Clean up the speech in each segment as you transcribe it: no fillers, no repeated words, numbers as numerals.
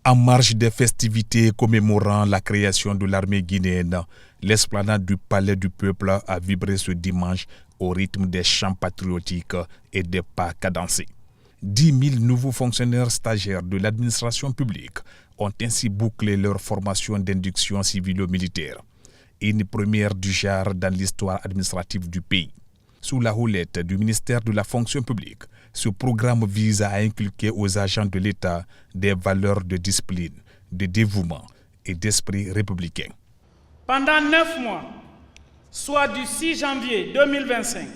En marge des festivités commémorant la création de l'armée guinéenne, l'esplanade du Palais du Peuple a vibré ce dimanche au rythme des chants patriotiques et des pas cadencés. 10 000 nouveaux fonctionnaires stagiaires de l'administration publique ont ainsi bouclé leur formation d'induction civilo-militaire, une première du genre dans l'histoire administrative du pays. Sous la houlette du ministère de la fonction publique, ce programme vise à inculquer aux agents de l'État des valeurs de discipline, de dévouement et d'esprit républicain. Pendant 9 mois, soit du 6 janvier 2025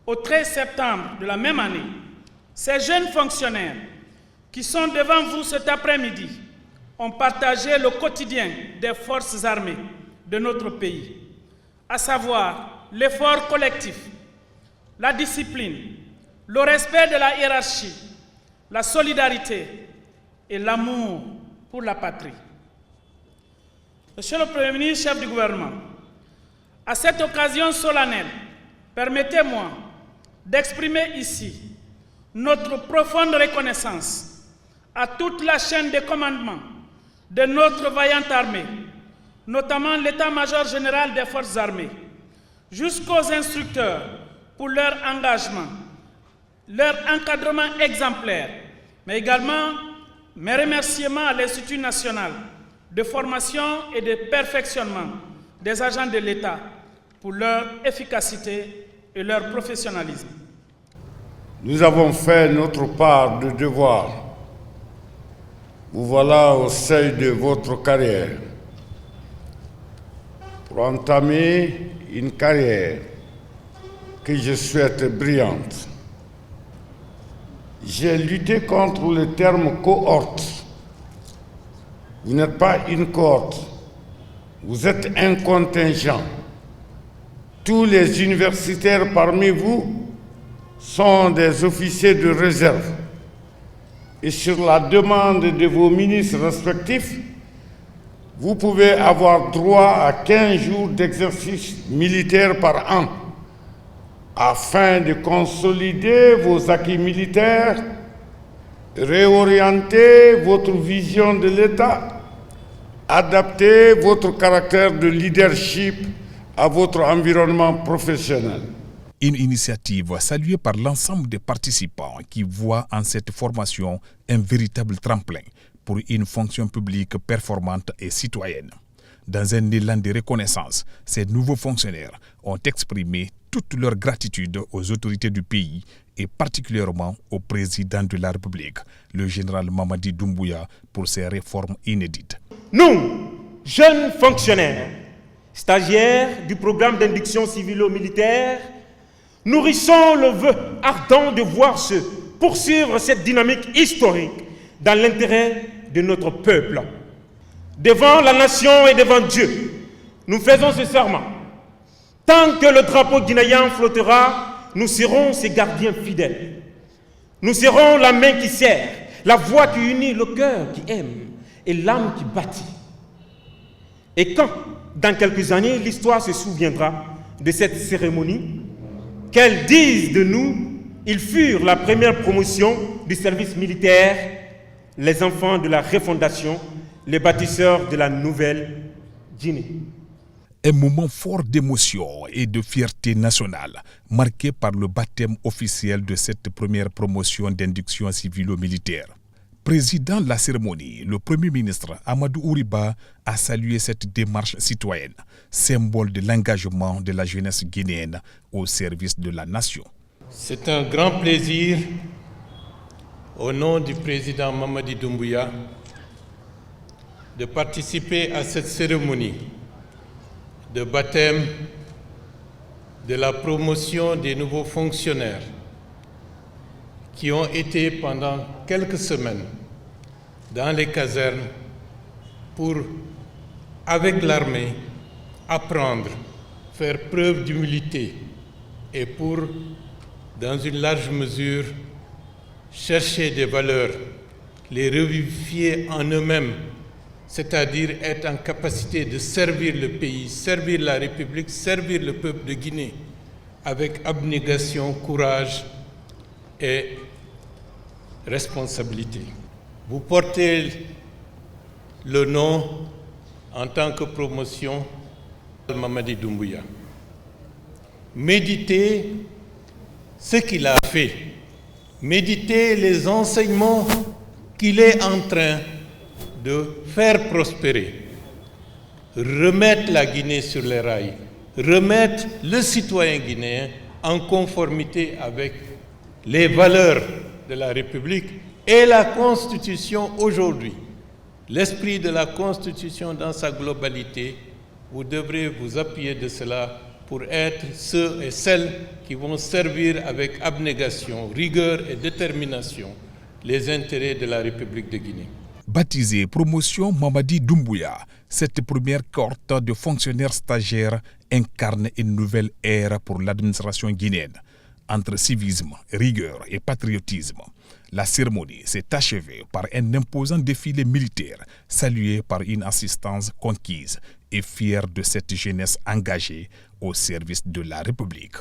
au 13 septembre de la même année, ces jeunes fonctionnaires qui sont devant vous cet après-midi ont partagé le quotidien des forces armées de notre pays, à savoir l'effort collectif, la discipline, le respect de la hiérarchie, la solidarité et l'amour pour la patrie. Monsieur le Premier ministre, chef du gouvernement, à cette occasion solennelle, permettez-moi d'exprimer ici notre profonde reconnaissance à toute la chaîne de commandement de notre vaillante armée, notamment l'état-major général des forces armées, jusqu'aux instructeurs pour leur engagement, leur encadrement exemplaire, mais également mes remerciements à l'Institut national de formation et de perfectionnement des agents de l'État pour leur efficacité et leur professionnalisme. Nous avons fait notre part de devoir. Vous voilà au seuil de votre carrière pour entamer une carrière que je souhaite brillante. J'ai lutté contre le terme cohorte. Vous n'êtes pas une cohorte, vous êtes un contingent. Tous les universitaires parmi vous sont des officiers de réserve. Et sur la demande de vos ministres respectifs, vous pouvez avoir droit à 15 jours d'exercice militaire par an, afin de consolider vos acquis militaires, réorienter votre vision de l'État, adapter votre caractère de leadership à votre environnement professionnel. Une initiative saluée par l'ensemble des participants qui voient en cette formation un véritable tremplin pour une fonction publique performante et citoyenne. Dans un élan de reconnaissance, ces nouveaux fonctionnaires ont exprimé toute leur gratitude aux autorités du pays et particulièrement au président de la République, le général Mamadi Doumbouya, pour ces réformes inédites. Nous, jeunes fonctionnaires, stagiaires du programme d'induction civilo-militaire, nourrissons le vœu ardent de voir se poursuivre cette dynamique historique dans l'intérêt de notre peuple. Devant la nation et devant Dieu, nous faisons ce serment. Tant que le drapeau guinéen flottera, nous serons ses gardiens fidèles. Nous serons la main qui serre, la voix qui unit, le cœur qui aime et l'âme qui bâtit. Et quand, dans quelques années, l'histoire se souviendra de cette cérémonie, qu'elle dise de nous, ils furent la première promotion du service militaire, les enfants de la refondation, les bâtisseurs de la nouvelle Guinée. Un moment fort d'émotion et de fierté nationale, marqué par le baptême officiel de cette première promotion d'induction civilo-militaire. Président de la cérémonie, le Premier ministre Amadou Ouriba a salué cette démarche citoyenne, symbole de l'engagement de la jeunesse guinéenne au service de la nation. C'est un grand plaisir, au nom du président Mamadi Doumbouya, de participer à cette cérémonie de baptême de la promotion des nouveaux fonctionnaires qui ont été pendant quelques semaines dans les casernes pour, avec l'armée, apprendre, faire preuve d'humilité et pour, dans une large mesure, chercher des valeurs, les revivifier en eux-mêmes, c'est-à-dire être en capacité de servir le pays, servir la République, servir le peuple de Guinée avec abnégation, courage et responsabilité. Vous portez le nom en tant que promotion de Mamadi Doumbouya. Méditer ce qu'il a fait, méditer les enseignements qu'il est en train de faire prospérer, remettre la Guinée sur les rails, remettre le citoyen guinéen en conformité avec les valeurs de la République et la Constitution aujourd'hui. L'esprit de la Constitution dans sa globalité, vous devrez vous appuyer de cela pour être ceux et celles qui vont servir avec abnégation, rigueur et détermination les intérêts de la République de Guinée. Baptisée Promotion Mamadi Doumbouya, cette première cohorte de fonctionnaires stagiaires incarne une nouvelle ère pour l'administration guinéenne. Entre civisme, rigueur et patriotisme, la cérémonie s'est achevée par un imposant défilé militaire, salué par une assistance conquise et fière de cette jeunesse engagée au service de la République.